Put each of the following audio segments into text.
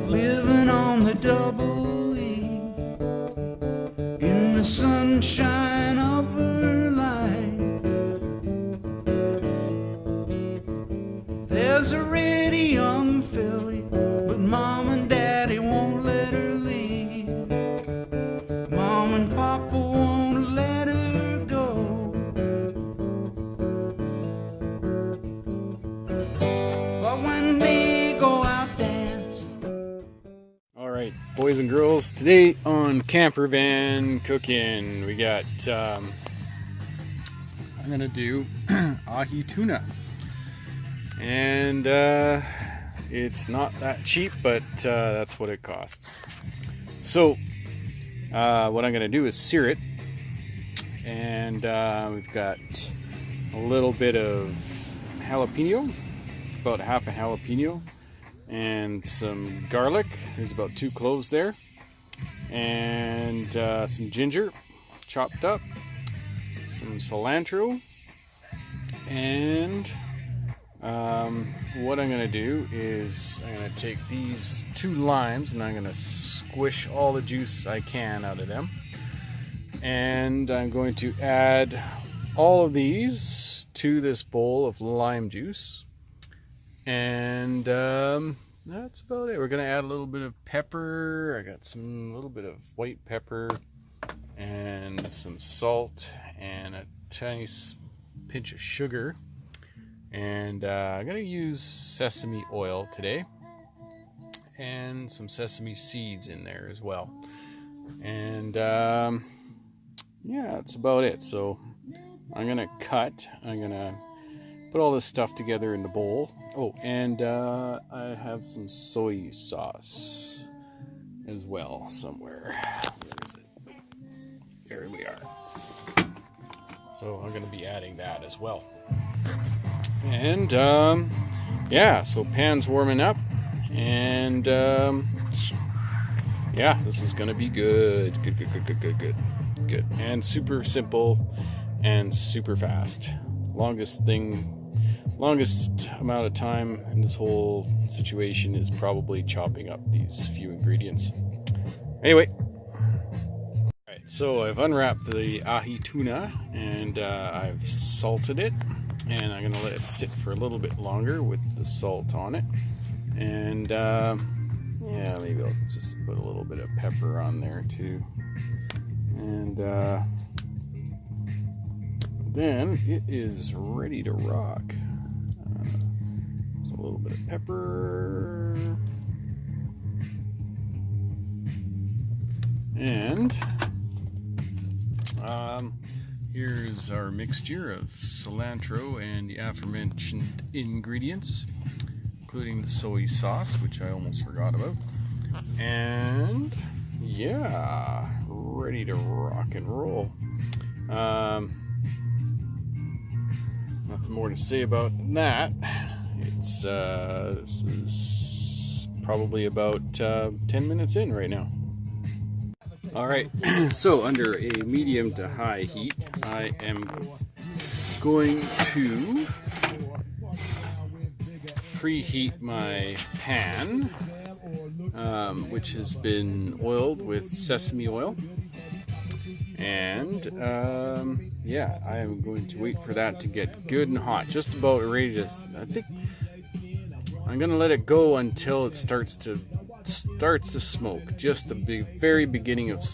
Living on the double E, in the sunshine of her life. There's a ready young filly, but Mom and Daddy won't let her leave. Mom and Papa won't let her go. But when they go out boys and girls, today on Campervan Cooking, we got I'm gonna do ahi tuna, and it's not that cheap, but that's what it costs. So what I'm gonna do is sear it, and we've got a little bit of jalapeno, about half a jalapeno, and some garlic. There's about 2 cloves there, and some ginger chopped up, some cilantro, and what I'm gonna do is I'm gonna take these 2 limes and I'm gonna squish all the juice I can out of them, and I'm going to add all of these to this bowl of lime juice. And that's about it. We're gonna add a little bit of pepper. I got little bit of white pepper and some salt and a tiny pinch of sugar. And I'm gonna use sesame oil today, and some sesame seeds in there as well. And yeah, that's about it. So I'm gonna put all this stuff together in the bowl. Oh, and I have some soy sauce as well somewhere. Where is it? There we are. So I'm going to be adding that as well. And yeah, so pan's warming up, and yeah, this is going to be good. Good. And super simple and super fast. Longest amount of time in this whole situation is probably chopping up these few ingredients. Anyway, alright, so I've unwrapped the ahi tuna, and I've salted it, and I'm gonna let it sit for a little bit longer with the salt on it. And yeah, maybe I'll just put a little bit of pepper on there too. And then it is ready to rock. A little bit of pepper, and here's our mixture of cilantro and the aforementioned ingredients, including the soy sauce, which I almost forgot about. And yeah, ready to rock and roll. Nothing more to say about that. This is probably about 10 minutes in right now. Alright, so under a medium to high heat, I am going to preheat my pan, which has been oiled with sesame oil. And yeah, I am going to wait for that to get good and hot, just about ready to, I think I'm gonna let it go until it starts to smoke, just the very beginning of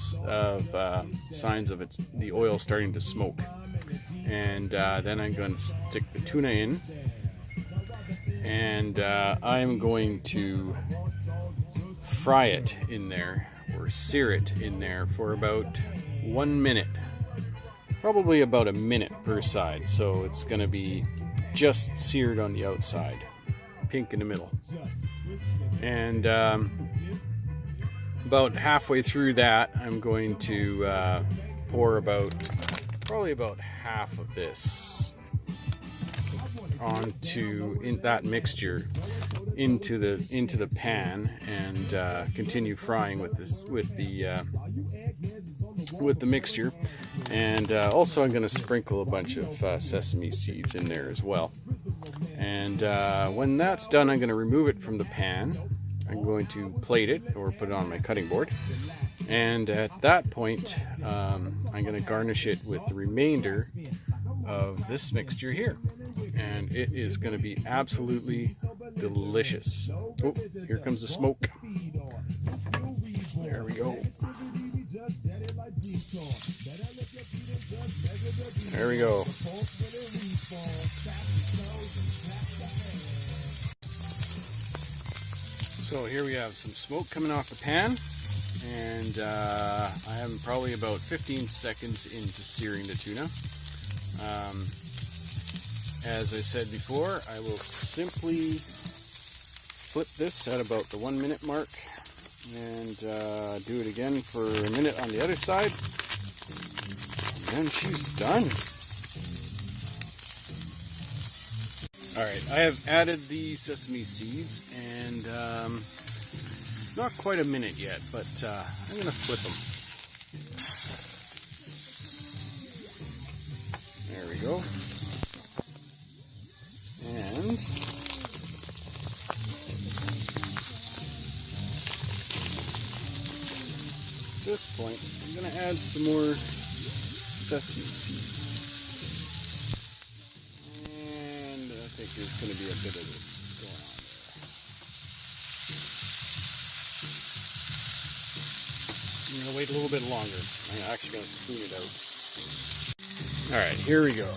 signs of the oil starting to smoke. And then I'm going to stick the tuna in, and I'm going to fry it in there, or sear it in there, for about 1 minute, probably about a minute per side. So it's going to be just seared on the outside, pink in the middle. And about halfway through that, I'm going to pour probably about half of this onto that mixture into the pan, and continue frying with the mixture. And also I'm going to sprinkle a bunch of sesame seeds in there as well. And when that's done, I'm going to remove it from the pan. I'm going to plate it or put it on my cutting board. And at that point, I'm going to garnish it with the remainder of this mixture here. And it is going to be absolutely delicious. Oh, here comes the smoke. There we go. There we go. So here we have some smoke coming off the pan, and I am probably about 15 seconds into searing the tuna. As I said before, I will simply flip this at about the 1 minute mark and do it again for a minute on the other side, and then she's done. Alright, I have added the sesame seeds, and not quite a minute yet, but I'm going to flip them. There we go. And at this point, I'm going to add some more sesame seeds. And I think there's going to be a bit of this going on there. I'm going to wait a little bit longer. I'm actually going to spoon it out. Alright, here we go.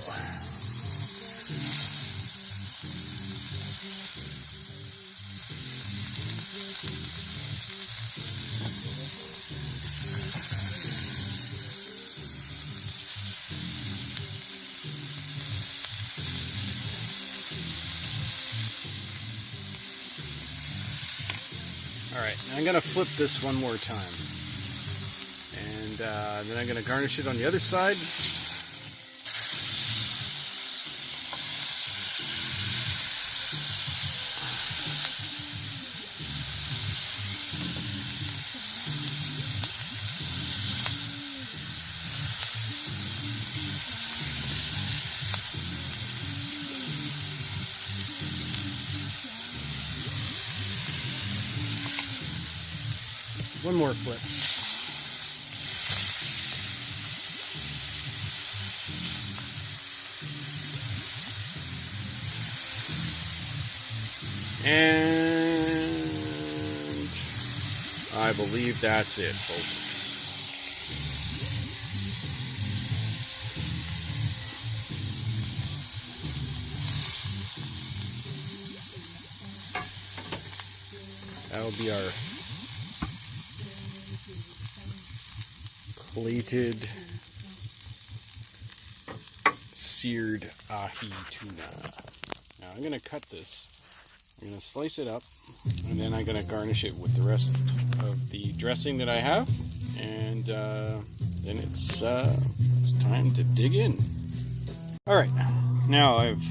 Alright, now I'm going to flip this one more time. And then I'm going to garnish it on the other side. One more flip. And I believe that's it, folks. That'll be our plated seared ahi tuna. Now I'm going to cut this. I'm going to slice it up, and then I'm going to garnish it with the rest of the dressing that I have, and then it's time to dig in. Alright, now I've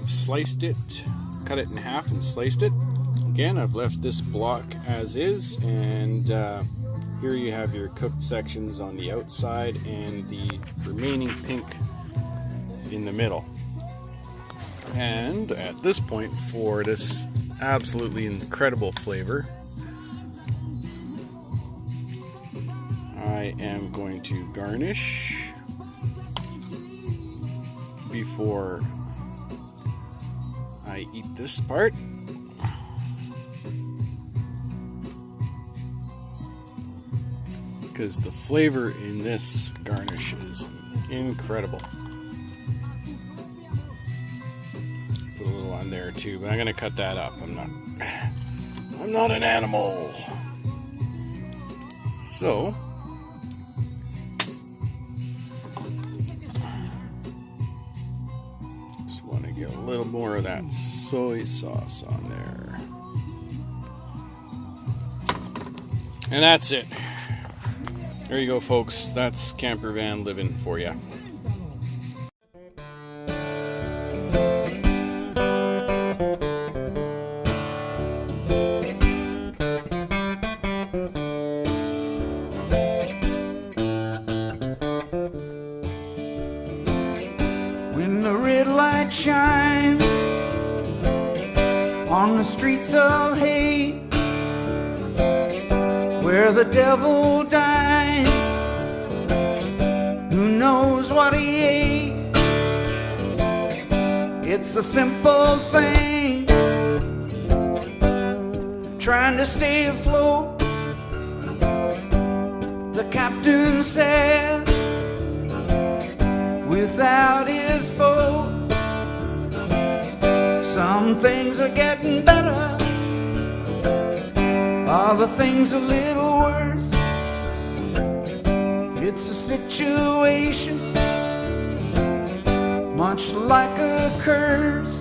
sliced it, cut it in half and sliced it. Again, I've left this block as is, and here you have your cooked sections on the outside and the remaining pink in the middle. And at this point, for this absolutely incredible flavor, I am going to garnish before I eat this part. Because the flavor in this garnish is incredible. Put a little on there too, but I'm gonna cut that up. I'm not an animal. So just want to get a little more of that soy sauce on there. And that's it. There you go, folks. That's campervan living for you. When the red light shines on the streets of hate, where the devil dines, who knows what he ate? It's a simple thing, trying to stay afloat. The captain said, without his boat, some things are getting better, other things a little worse. It's a situation much like a curse.